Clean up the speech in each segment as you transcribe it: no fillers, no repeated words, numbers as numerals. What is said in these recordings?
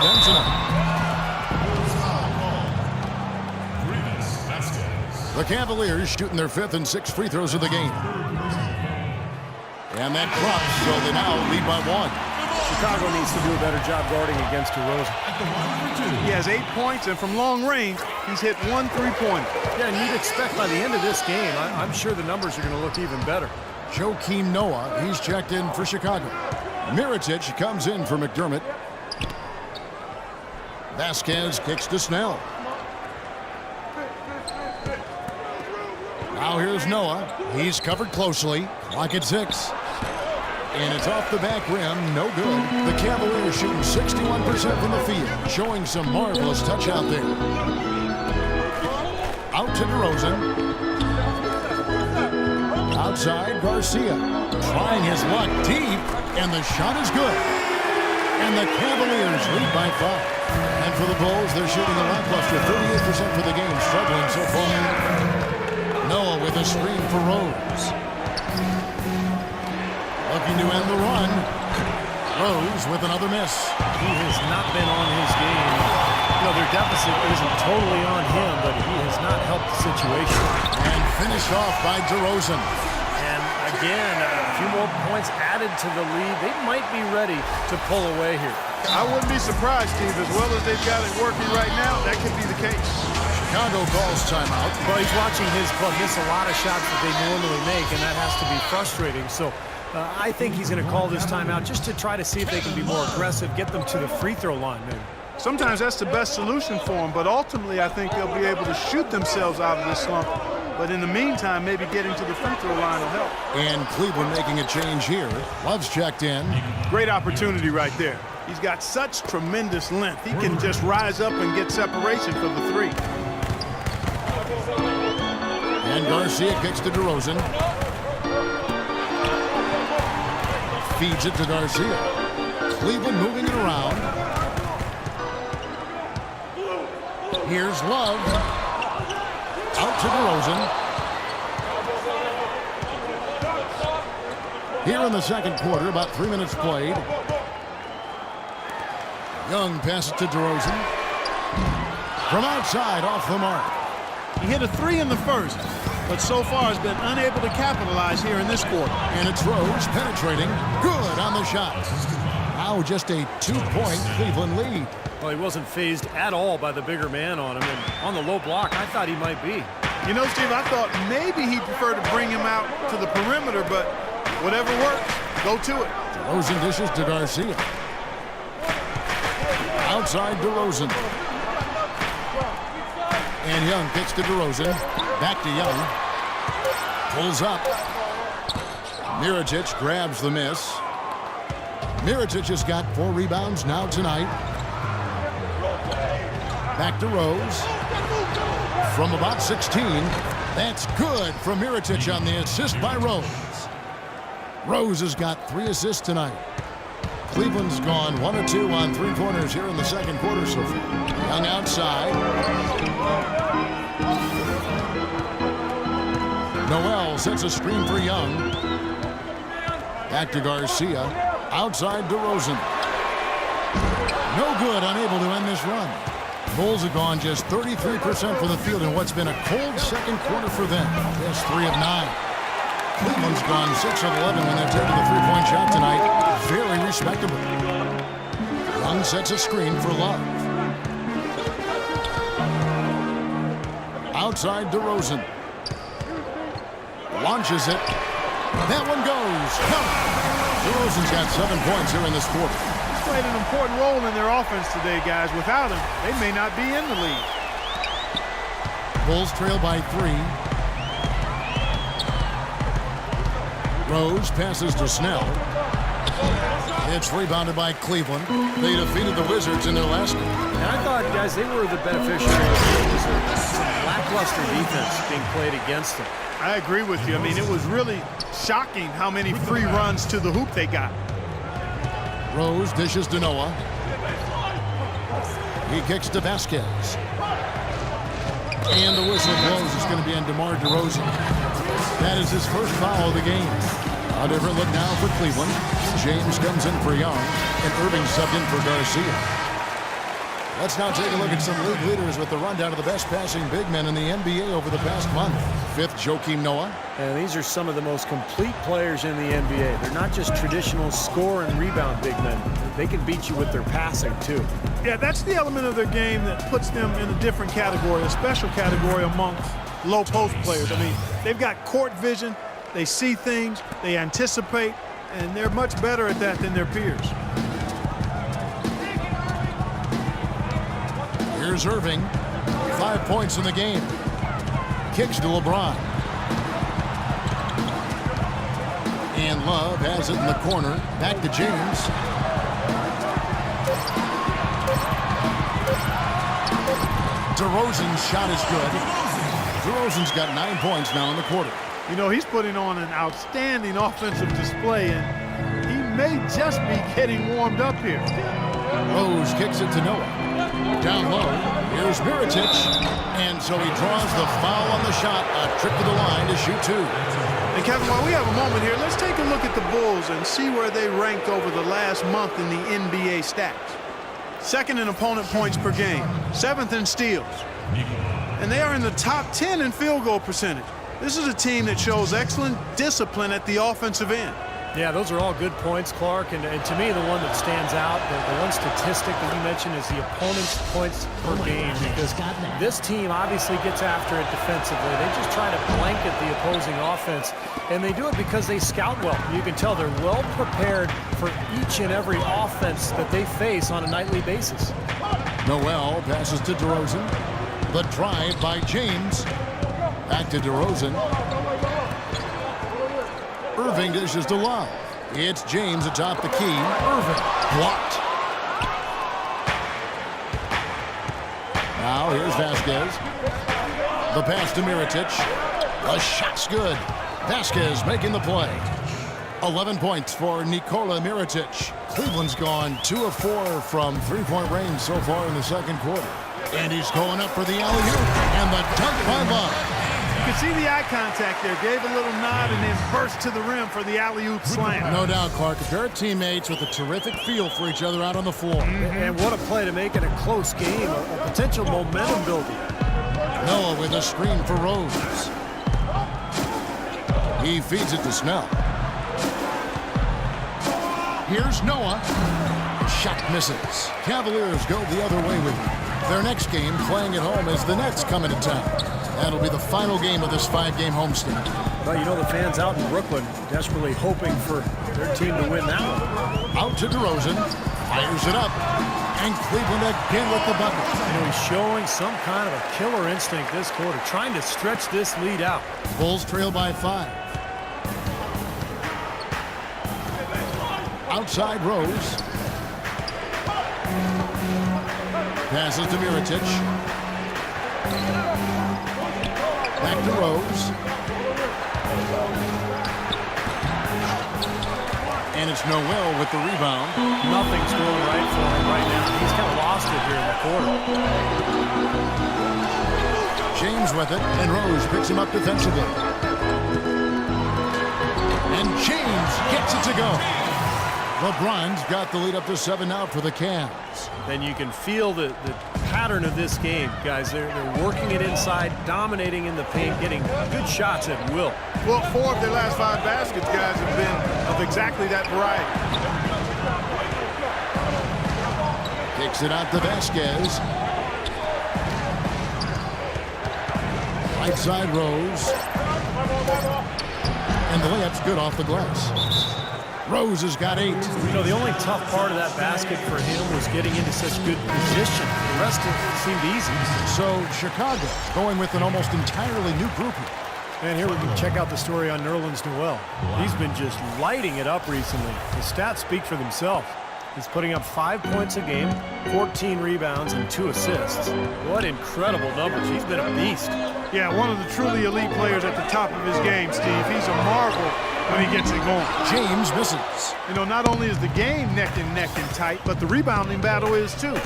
them tonight. The Cavaliers shooting their 5th and 6th free throws of the game. And that drops, so they now lead by 1. Chicago needs to do a better job guarding against DeRozan. He has 8 points, and from long range, he's hit 1 3-pointer. Yeah, and you'd expect by the end of this game, I'm sure the numbers are going to look even better. Joakim Noah, he's checked in for Chicago. Mirotic comes in for McDermott. Vasquez kicks to Snell. Now here's Noah. He's covered closely. Clock at 6. And it's off the back rim. No good. The Cavaliers shooting 61% from the field, showing some marvelous touch out there. Out to DeRozan. Outside, Garcia. Trying his luck deep, and the shot is good. And the Cavaliers lead by 5. And for the Bulls, they're shooting a lackluster 38% for the game, struggling so far. Noah with a screen for Rose. Looking to end the run. Rose with another miss. He has not been on his game. You know, their deficit isn't totally on him, but he has not helped the situation. And finished off by DeRozan. And again, a few more points added to the lead. They might be ready to pull away here. I wouldn't be surprised, Steve. As well as they've got it working right now, that could be the case. Chicago calls timeout. Well, he's watching his club miss a lot of shots that they normally make, and that has to be frustrating. So I think he's going to call this timeout just to try to see if they can be more aggressive, get them to the free throw line, maybe. Sometimes that's the best solution for them, but ultimately I think they'll be able to shoot themselves out of this slump. But in the meantime, maybe getting to the free throw line will help. And Cleveland making a change here. Love's checked in. Great opportunity right there. He's got such tremendous length. He can just rise up and get separation for the 3. And Garcia kicks to DeRozan. Feeds it to Garcia. Cleveland moving it around. Here's Love. Out to DeRozan. Here in the second quarter, about 3 minutes played. Young passes to DeRozan. From outside, off the mark. He hit a 3 in the first, but so far has been unable to capitalize here in this quarter. And it's Rose penetrating. Good on the shot. Now just a 2-point Cleveland lead. Well, he wasn't phased at all by the bigger man on him. And on the low block, I thought he might be. You know, Steve, I thought maybe he'd prefer to bring him out to the perimeter, but whatever works, go to it. DeRozan dishes to Garcia. Outside DeRozan. And Young kicks to DeRozan. Back to Young. Pulls up. Mirotic grabs the miss. Mirotic has got 4 rebounds now tonight. Back to Rose. From about 16. That's good from Mirotic on the assist by Rose. Rose has got 3 assists tonight. Cleveland's gone 1 or 2 on 3-pointers here in the second quarter so far. Young outside. Noel sets a screen for Young. Back to Garcia. Outside DeRozan. No good, unable to end this run. Bulls have gone just 33% from the field in what's been a cold second quarter for them. Just 3 of 9. Cleveland's gone 6 of 11 when they've taken the 3-point shot tonight. Very respectable. Young sets a screen for Love. Outside DeRozan. Launches it. That one goes. DeRozan's got 7 points here in this quarter. He's played an important role in their offense today, guys. Without him, they may not be in the lead. Bulls trail by 3. Rose passes to Snell. It's rebounded by Cleveland. They defeated the Wizards in their last game. And I thought, guys, they were the beneficiaries. It was some lackluster defense being played against them. I agree with you. I mean, it was really shocking how many free runs to the hoop they got. Rose dishes to Noah. He kicks to Vasquez. And the whistle blows. It's going to be on DeMar DeRozan. That is his first foul of the game. A different look now for Cleveland. James comes in for Young, and Irving subbed in for Garcia. Let's now take a look at some league leaders with the rundown of the best passing big men in the NBA over the past month. 5th, Joakim Noah. And these are some of the most complete players in the NBA. They're not just traditional score and rebound big men. They can beat you with their passing, too. Yeah, that's the element of their game that puts them in a different category, a special category amongst low post players. I mean, they've got court vision, they see things, they anticipate, and they're much better at that than their peers. Here's Irving. 5 points in the game. Kicks to LeBron. And Love has it in the corner. Back to James. DeRozan's shot is good. DeRozan's got 9 points now in the quarter. You know, he's putting on an outstanding offensive display, and he may just be getting warmed up here. Rose kicks it to Noah. Down low, here's Mirotic, and so he draws the foul on the shot. A trip to the line to shoot 2. And Kevin, while we have a moment here, let's take a look at the Bulls and see where they ranked over the last month in the NBA stats. 2nd in opponent points per game, 7th in steals, and they are in the top 10 in field goal percentage. This is a team that shows excellent discipline at the offensive end. Yeah, those are all good points, Clark. And to me, the one that stands out, the one statistic that you mentioned is the opponent's points per game. Because this team obviously gets after it defensively. They just try to blanket the opposing offense. And they do it because they scout well. You can tell they're well prepared for each and every offense that they face on a nightly basis. Noel passes to DeRozan. The drive by James. Back to DeRozan. Irving dishes to Love. It's James atop the key. Irving blocked. Now here's Vasquez. The pass to Mirotic. The shot's good. Vasquez making the play. 11 points for Nikola Mirotic. Cleveland's gone 2 of 4 from three-point range so far in the second quarter. And he's going up for the alley-oop. And the dunk by Love. You can see the eye contact there. Gave a little nod and then burst to the rim for the alley-oop slam. No doubt, Clark. A pair of teammates with a terrific feel for each other out on the floor. And what a play to make it a close game, a potential momentum builder. Noah with a screen for Rose. He feeds it to Snell. Here's Noah. Shot misses. Cavaliers go the other way with it. Their next game, playing at home, as the Nets coming to town. That'll be the final game of this 5-game homestand. Well, you know, the fans out in Brooklyn desperately hoping for their team to win that one. Out to DeRozan. Fires it up. And Cleveland again with the bucket. You know, he's showing some kind of a killer instinct this quarter, trying to stretch this lead out. Bulls trail by 5. Outside Rose. Passes to Mirotic. Back to Rose. And it's Noel with the rebound. Nothing's going right for him right now. He's kind of lost it here in the quarter. James with it, and Rose picks him up defensively. And James gets it to go. LeBron's got the lead up to 7 now for the Cavs. And you can feel the pattern of this game, guys. They're working it inside, dominating in the paint, getting good shots at will. Well, 4 of their last 5 baskets, guys, have been of exactly that variety. Kicks it out to Vasquez. Right side Rose. And the layup's good off the glass. Rose has got 8. You know, the only tough part of that basket for him was getting into such good position. The rest of it seemed easy. So Chicago going with an almost entirely new group here. And here we can check out the story on Nerlens Noel. He's been just lighting it up recently. The stats speak for themselves. He's putting up 5 points a game, 14 rebounds, and 2 assists. What incredible numbers. He's been a beast. Yeah, one of the truly elite players at the top of his game, Steve. He's a marvel when he gets it going. James misses. You know, not only is the game neck and tight, but the rebounding battle is too.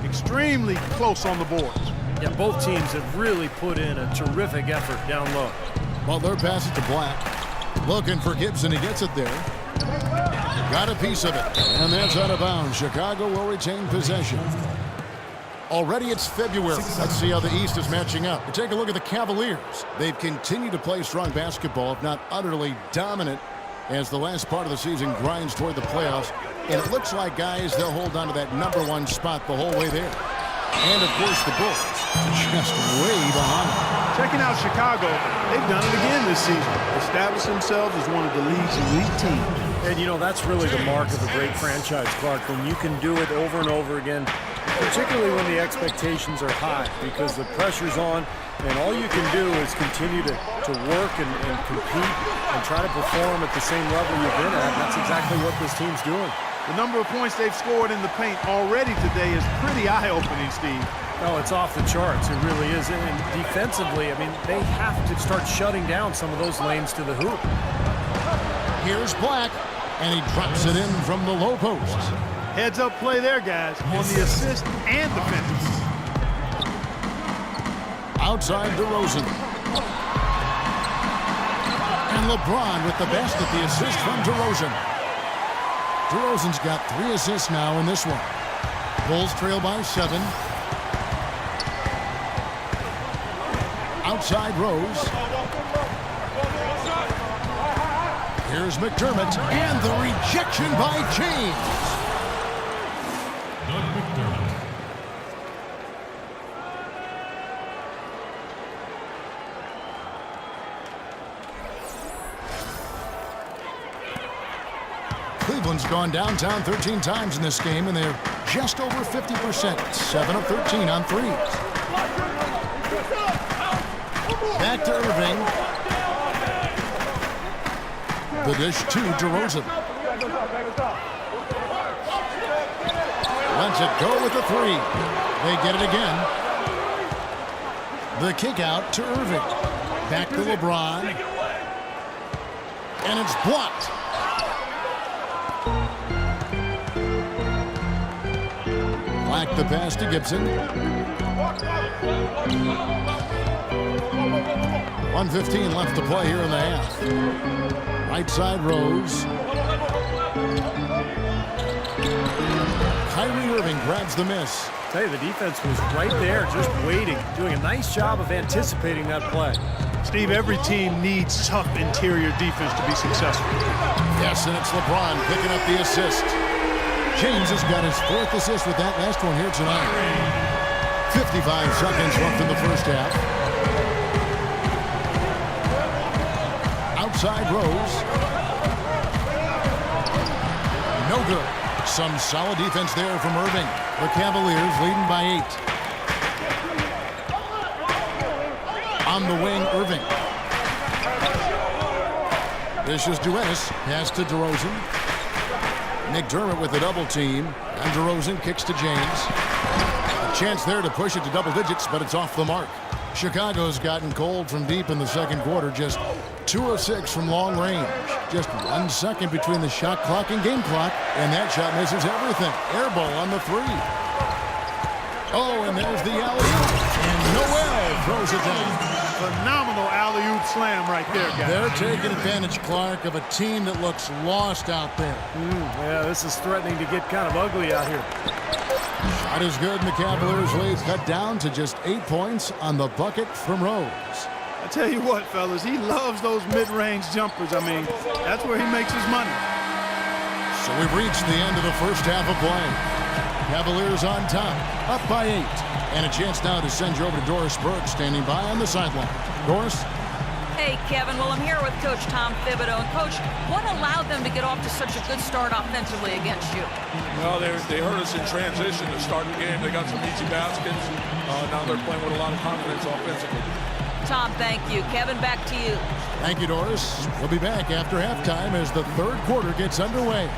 Extremely close on the boards. Yeah, both teams have really put in a terrific effort down low. Butler passes to Black. Looking for Gibson. He gets it there. Got a piece of it. And that's out of bounds. Chicago will retain possession. Already it's February. Let's see how the East is matching up. Take a look at the Cavaliers. They've continued to play strong basketball, if not utterly dominant, as the last part of the season grinds toward the playoffs. And it looks like, guys, they'll hold on to that #1 spot the whole way there. And, of course, the Bulls just way behind. Checking out Chicago, they've done it again this season. Established themselves as one of the league's elite teams. And, you know, that's really the mark of a great franchise, Clark, when you can do it over and over again, particularly when the expectations are high, because the pressure's on, and all you can do is continue to work and compete and try to perform at the same level you've been at. That's exactly what this team's doing. The number of points they've scored in the paint already today is pretty eye-opening, Steve. Oh, it's off the charts. It really is. And defensively, I mean, they have to start shutting down some of those lanes to the hoop. Here's Black, and he drops it in from the low post. Heads-up play there, guys, on the assist and defense. Outside DeRozan. And LeBron with the basket, the assist from DeRozan. DeRozan's got 3 assists now in this one. Bulls trail by 7. Outside Rose. Here's McDermott, and the rejection by James. Cleveland's gone downtown 13 times in this game, and they're just over 50%. 7 of 13 on threes. Back to Irving. The dish to DeRozan. Lets it go with the 3. They get it again. The kick out to Irving. Back to LeBron. And it's blocked. Black the pass to Gibson. 1:15 left to play here in the half. Right side Rose. Kyrie Irving grabs the miss. I tell you, the defense was right there, just waiting, doing a nice job of anticipating that play. Steve, every team needs tough interior defense to be successful. Yes, and it's LeBron picking up the assist. James has got his 4th assist with that last one here tonight. 55 seconds left in the first half. Outside Rose. No good. Some solid defense there from Irving. The Cavaliers leading by 8. On the wing, Irving. This is Duenas. Pass to DeRozan. McDermott with the double team. And DeRozan kicks to James. A chance there to push it to double digits, but it's off the mark. Chicago's gotten cold from deep in the second quarter. Just 2 of 6 from long range. Just 1 second between the shot clock and game clock. And that shot misses everything. Air ball on the 3. Oh, and there's the alley-oop. And Noel throws it down. Phenomenal alley-oop slam right there, guys. They're taking advantage, Clark, of a team that looks lost out there. Yeah, this is threatening to get kind of ugly out here. Shot is good, and the Cavaliers lead cut down to just 8 points on the bucket from Rose. I tell you what, fellas, he loves those mid-range jumpers. I mean, that's where he makes his money. So we've reached the end of the first half of play. Cavaliers on top, up by 8. And a chance now to send you over to Doris Burke, standing by on the sideline. Doris? Hey, Kevin. Well, I'm here with Coach Tom Thibodeau. And, Coach, what allowed them to get off to such a good start offensively against you? Well, they hurt us in transition to start the game. They got some easy baskets. Now they're playing with a lot of confidence offensively. Tom, thank you. Kevin, back to you. Thank you, Doris. We'll be back after halftime as the third quarter gets underway.